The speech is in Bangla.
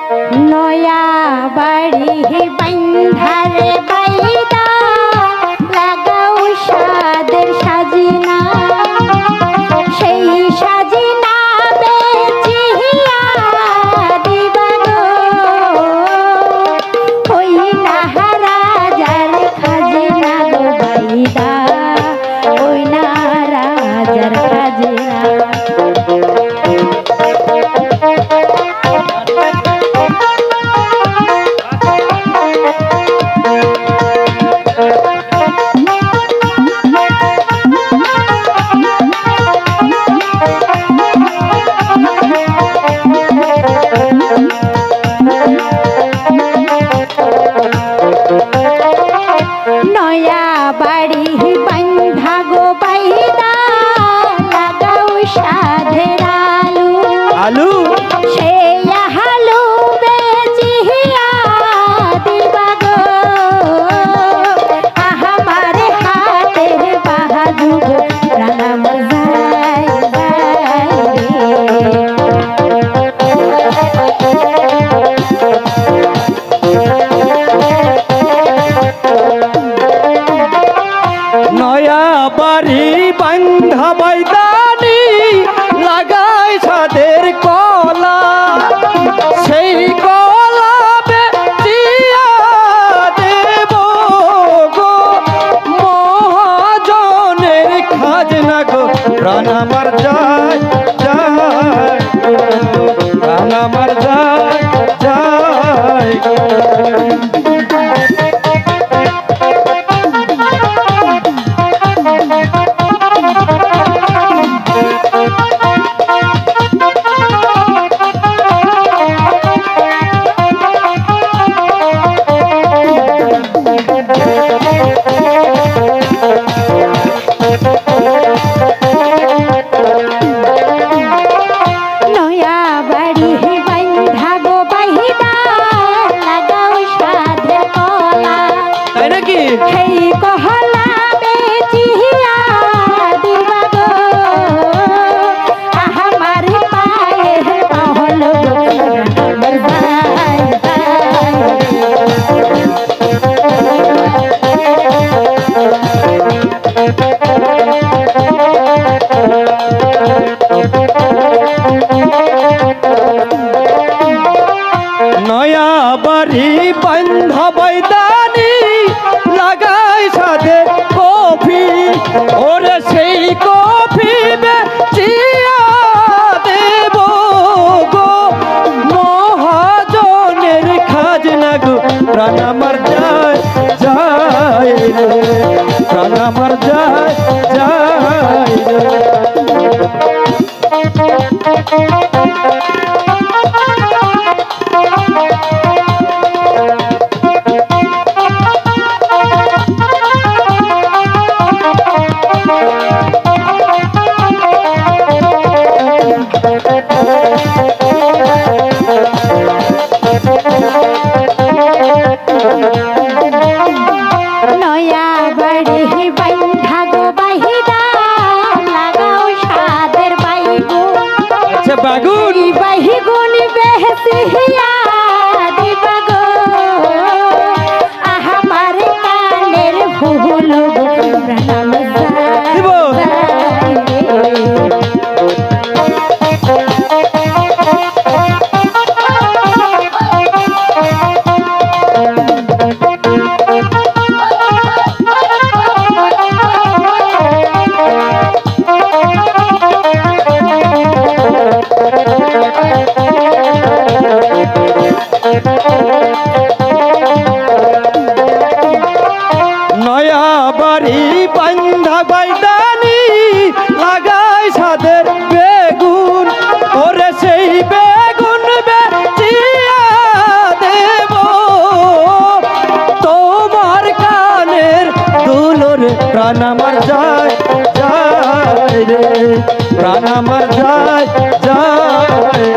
নয়া বাড়ি বন্ধারে বাইদা লাগাও সাদের সাজিনা সেই সাজিনা বেচিয়া দিবা গো ওই না রাজার খাজিনা গো বাইদা ওই না রাজার খাজিনা নয়া বাড়ি বন্ধা গো বাইদা লাগাও সাধের আলু আলু সে আলু বেচিয়া দিবা গো আমার হাতের বাহাদুর রাঙা মজাই নয়া বাড়ি বান্ধা বাইদানি লাগাই ছাদের কলা সেই কলা বেচিয়া দেব গো মহাজনের খাজনা গো প্রাণ আমার যায় যায় প্রাণ আমার যায় যায় নয়া বাড়ি বন্ধা গো বাইদা লাগাও সাধের কলা তাই নাকি সেই কহলা বেচিয়া দিবা গো আমার পায়ের পাহল গো আমার ভাই নয়া বাড়ি বন্ধা বৈদানি লাগাই সাথে কফি ওরে সেই কফি বেচিয়া দেব গো মহাজনের খাজনা গো প্রাণ আমার যায় যায় রে প্রাণ আমার যায় যায় রে নয়া বাড়ি বন্ধা গো বাইদা লাগাও সাদের বাইগুন আচ্ছা বাগুন বাইগুন বেহসিয়া দিবা গো আমার কানের ফুল গো প্রাণ দিব। নয়া বাড়ি বান্ধা বাইদানি লাগাই সাদের বেগুন ওরে সেই বেগুন বেচিয়া দেব তোমার কানের দুলোর প্রাণ আমার যায় যায় রে প্রাণ আমার যায় যায়